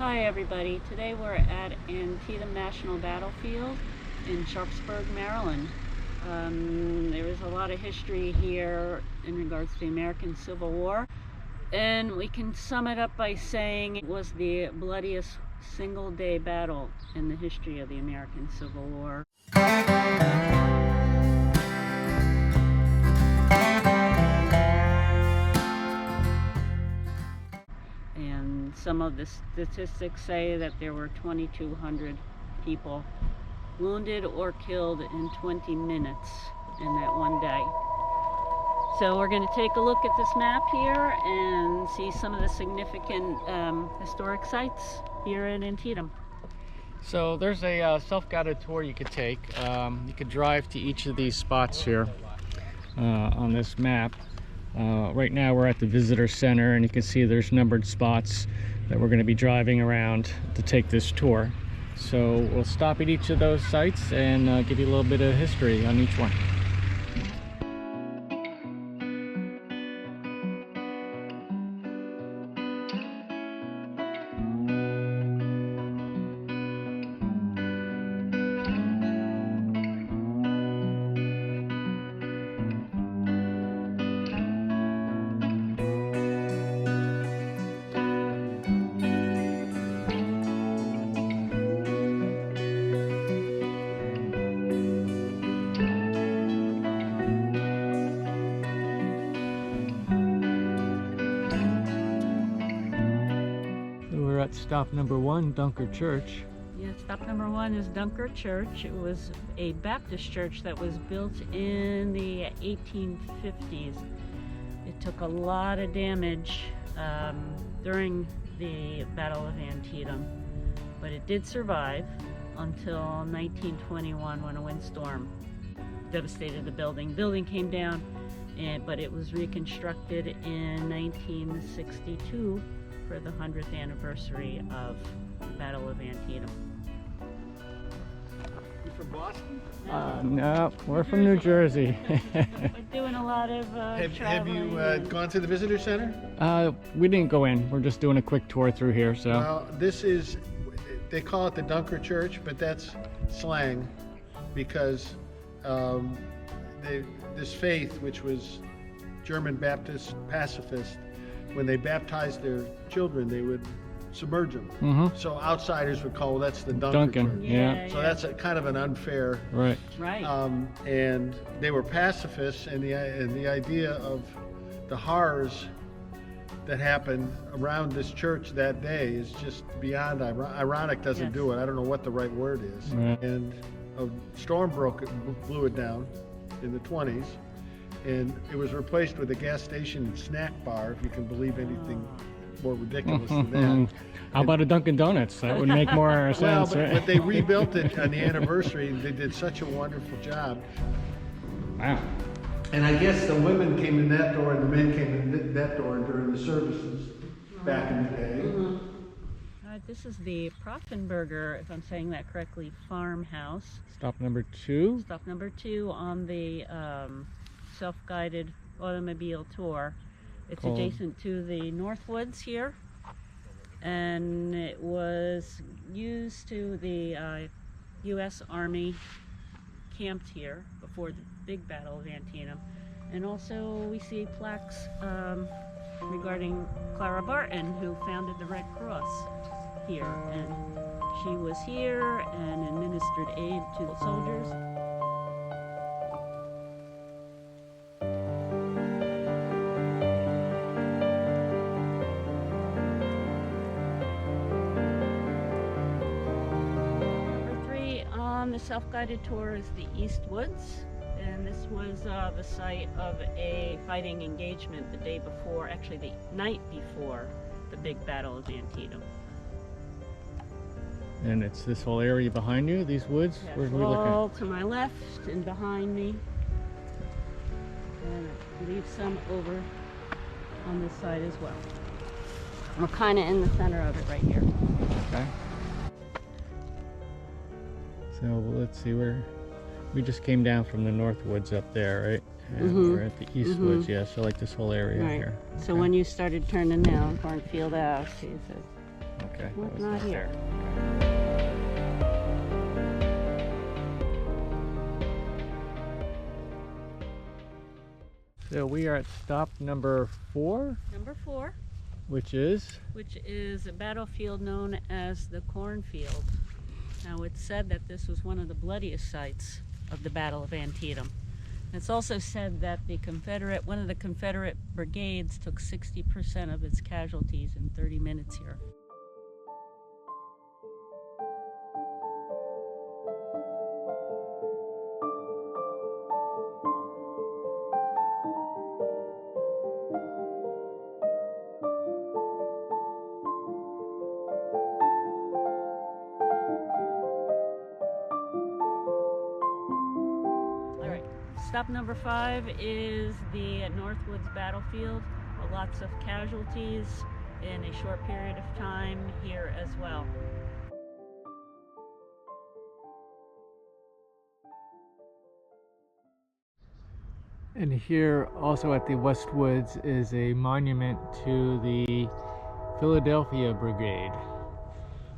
Hi everybody, today we're at Antietam National Battlefield in Sharpsburg, Maryland. There is a lot of history here in regards to the American Civil War, and we can sum it up by saying it was the bloodiest single-day battle in the history of the American Civil War. And some of the statistics say that there were 2,200 people wounded or killed in 20 minutes in that one day. So we're going to take a look at this map here and see some of the significant historic sites here in Antietam. So there's a self-guided tour you could take. You could drive to each of these spots here on this map. Right now we're at the visitor center, and you can see there's numbered spots that we're going to be driving around to take this tour. So we'll stop at each of those sites and give you a little bit of history on each one. We're at stop number 1, Dunker Church. Yeah, stop number 1 is Dunker Church. It was a Baptist church that was built in the 1850s. It took a lot of damage during the Battle of Antietam, but it did survive until 1921 when a windstorm devastated the building. The building came down, but it was reconstructed in 1962 for the 100th anniversary of the Battle of Antietam. You from Boston? No, we're from New Jersey. We're doing a lot of Have traveling. you gone to the visitor center? We didn't go in. We're just doing a quick tour through here. So Well, this is, they call it the Dunker Church, but that's slang because this faith, which was German Baptist pacifist, when they baptized their children, they would submerge them. So outsiders would call, well, that's the Dunker Church. Yeah. So that's a kind of an unfair. Right. Right. And they were pacifists, and the idea of the horrors that happened around this church that day is just beyond ironic. Doesn't Yes. do it. I don't know what the right word is. Right. And a storm blew it down in the 20s. And it was replaced with a gas station and snack bar, if you can believe anything more ridiculous than that. How about a Dunkin' Donuts? That would make more Well, sense, but, right? but they rebuilt it on the anniversary. They did such a wonderful job. Wow. And I guess the women came in that door and the men came in that door during the services back in the day. This is the Profenberger, if I'm saying that correctly, farmhouse. Stop number 2. Stop number 2 on the self-guided automobile tour. It's Cool. adjacent to the Northwoods here, and it was used to the U.S. Army camped here before the big Battle of Antietam. And also we see plaques regarding Clara Barton, who founded the Red Cross here, and she was here and administered aid to the soldiers. The self-guided tour is the East Woods, and this was the site of a fighting engagement the day before, actually the night before the big Battle of Antietam. And it's this whole area behind you, these woods? Yes, Where are we all looking? to my left and behind me, and I believe some over on this side as well. We're kind of in the center of it right here. Okay. So let's see, we just came down from the North Woods up there, right? And we're at the East Woods, yeah, so like this whole area Right. here. So when you started turning down Cornfield Ave, see, so Okay. Was that was not here. So we are at stop number 4, Number 4, which is which is a battlefield known as the Cornfield. Now, it's said that this was one of the bloodiest sites of the Battle of Antietam. It's also said that one of the Confederate brigades took 60% of its casualties in 30 minutes here. Stop number 5 is the Northwoods battlefield. Lots of casualties in a short period of time here as well. And here also at the Westwoods is a monument to the Philadelphia Brigade,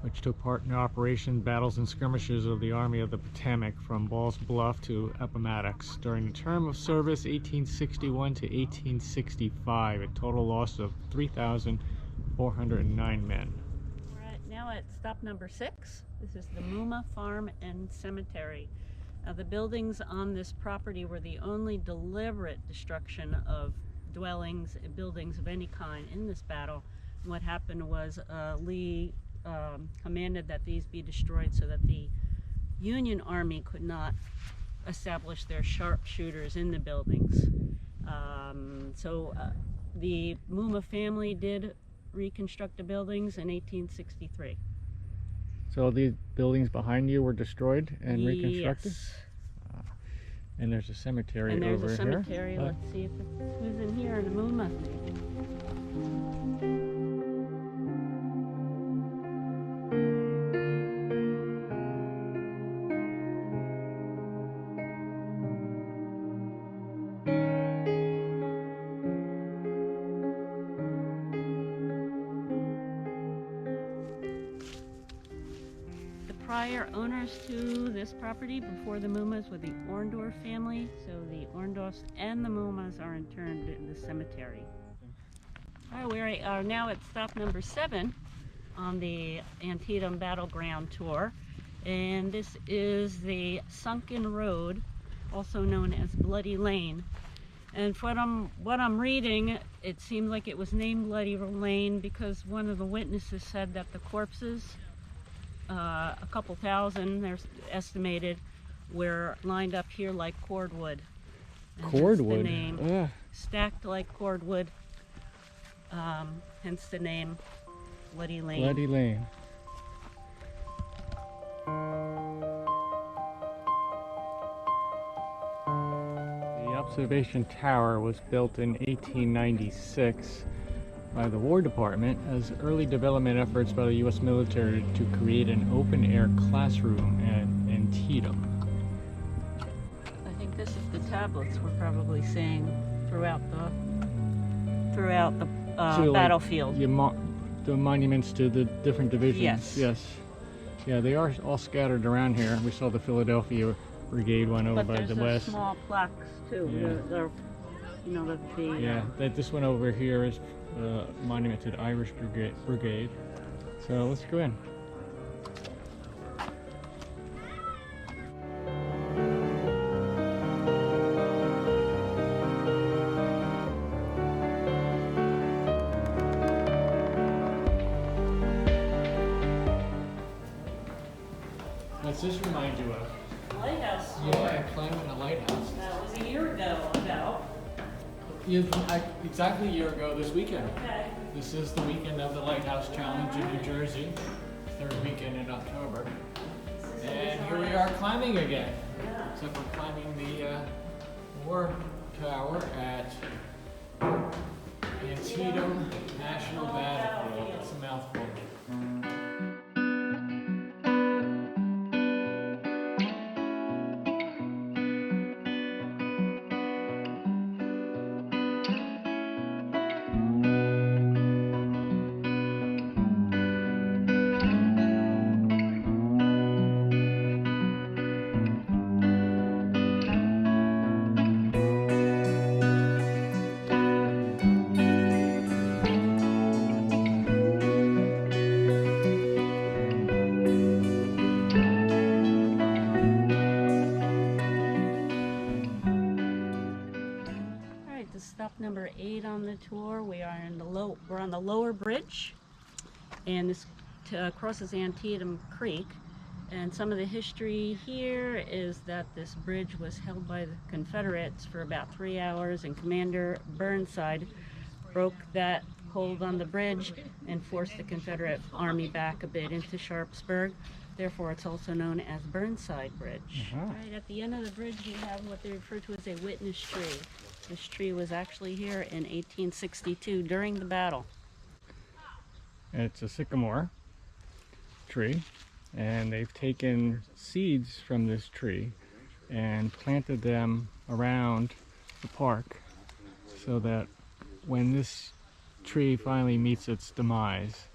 which took part in Operation Battles and Skirmishes of the Army of the Potomac from Ball's Bluff to Appomattox during the term of service 1861 to 1865, a total loss of 3,409 men. We're now at stop number 6. This is the Mumma Farm and Cemetery. Now, the buildings on this property were the only deliberate destruction of dwellings and buildings of any kind in this battle. And what happened was Lee commanded that these be destroyed so that the Union Army could not establish their sharpshooters in the buildings. The Mumma family did reconstruct the buildings in 1863. So these buildings behind you were destroyed and reconstructed? Yes. And there's a cemetery And there's over a cemetery. here. Let's see who's in here in the Mumma. Prior owners to this property before the Mummas were the Orndorff family, so the Orndorffs and the Mummas are interned in the cemetery. All right, we are now at stop number 7 on the Antietam Battleground Tour, and this is the Sunken Road, also known as Bloody Lane. And from what I'm reading, it seemed like it was named Bloody Lane because one of the witnesses said that the corpses, a couple thousand, they're estimated, were lined up here like cordwood. And Cordwood? hence the name. Stacked like cordwood, hence the name Bloody Lane. Bloody Lane. The observation tower was built in 1896 by the War Department as early development efforts by the U.S. military to create an open-air classroom at Antietam. I think this is the tablets we're probably seeing throughout the battlefield. The monuments to the different divisions. Yes. Yes. Yeah, they are all scattered around here. We saw the Philadelphia Brigade one over by the west. Small plaques too. Yeah. This one over here is monument to the Irish Brigade. So let's go in. What's this remind you of? Lighthouse. Yeah, climbing a lighthouse. That was a year ago about. Exactly a year ago this weekend. Okay. This is the weekend of the Lighthouse Challenge in New Jersey, third weekend in October. And here we are climbing again. Yeah. Except we're climbing the War Tower at Antietam National Battlefield. It's a mouthful. Bridge, and this crosses Antietam Creek. And some of the history here is that this bridge was held by the Confederates for about 3 hours, and Commander Burnside broke that hold on the bridge and forced the Confederate Army back a bit into Sharpsburg. Therefore, it's also known as Burnside Bridge. Right at the end of the bridge, we have what they refer to as a witness tree. This tree was actually here in 1862 during the battle. It's a sycamore tree, and they've taken seeds from this tree and planted them around the park so that when this tree finally meets its demise,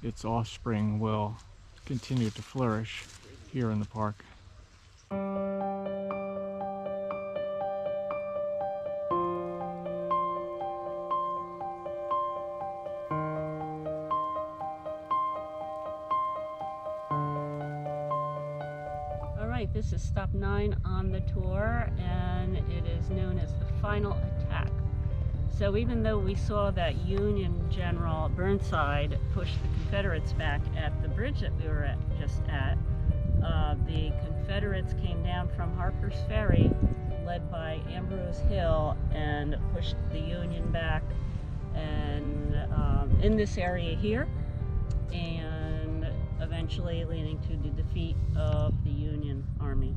its offspring will continue to flourish here in the park. Alright, this is stop 9 on the tour, and it is known as the final attack. So even though we saw that Union General Burnside pushed the Confederates back at the bridge that we were just at, the Confederates came down from Harper's Ferry, led by Ambrose Hill, and pushed the Union back and in this area here, and eventually leading to the defeat of the Union Army.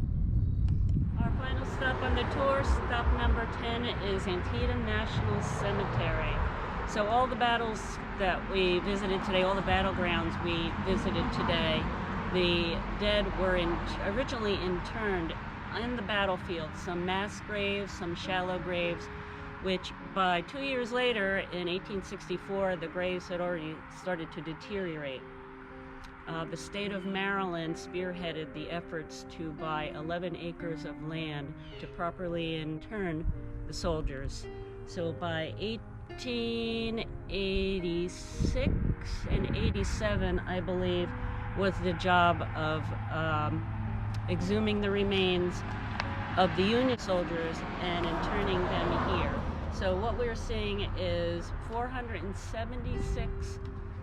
Our final stop on the tour, stop number 10, is Antietam National Cemetery. So all the battles that we visited today, all the battlegrounds we visited today, the dead were originally interned in the battlefield. Some mass graves, some shallow graves, which by 2 years later, in 1864, the graves had already started to deteriorate. The state of Maryland spearheaded the efforts to buy 11 acres of land to properly intern the soldiers. So by 1886 and 87, I believe, was the job of exhuming the remains of the Union soldiers and interning them here. So what we're seeing is 476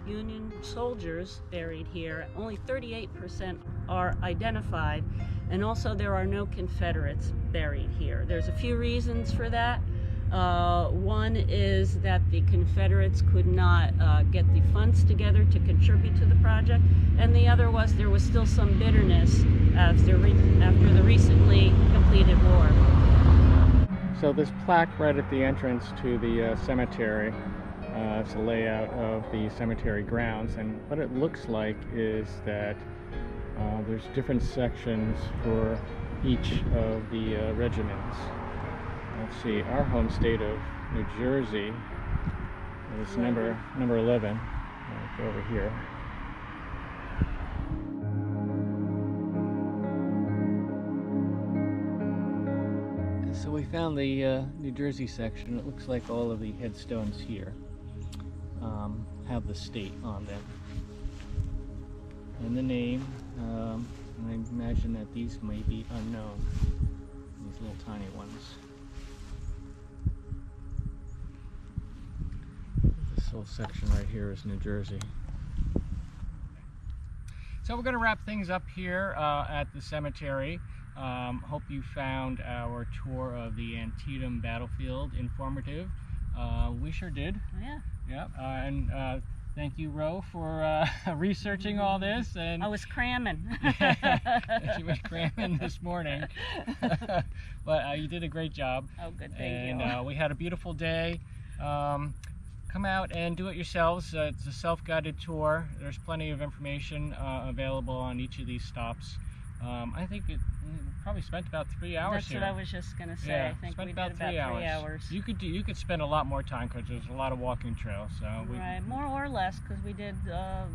Union soldiers buried here. Only 38% are identified, and also there are no Confederates buried here. There's a few reasons for that. One is that the Confederates could not get the funds together to contribute to the project, and the other was there was still some bitterness after the recently completed war. So this plaque right at the entrance to the cemetery, it's a layout of the cemetery grounds, and what it looks like is that there's different sections for each of the regiments. Let's see, our home state of New Jersey is number 11. I'll go over here. So we found the New Jersey section. It looks like all of the headstones here have the state on them. And the name, and I imagine that these may be unknown, these little tiny ones. This whole section right here is New Jersey. So we're going to wrap things up here at the cemetery. Hope you found our tour of the Antietam battlefield informative. We sure did. Yeah. Yeah. And thank you, Ro, for researching all this. And I was cramming. she was cramming this morning. But you did a great job. Oh, good. Thank you. And we had a beautiful day. Come out and do it yourselves. It's a self-guided tour. There's plenty of information available on each of these stops. I think we probably spent about 3 hours here. That's what I was just going to say. Yeah, I think spent we about did about 3 hours. You could spend a lot more time because there's a lot of walking trails. So Right, more or less, because we did the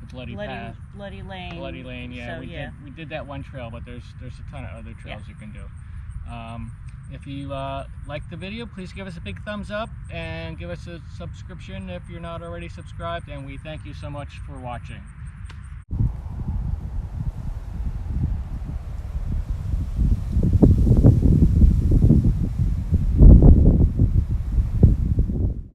Bloody Path. Bloody Lane. Bloody Lane, yeah. So, We did that one trail, but there's a ton of other trails you can do. If you like the video, please give us a big thumbs up and give us a subscription if you're not already subscribed, and we thank you so much for watching.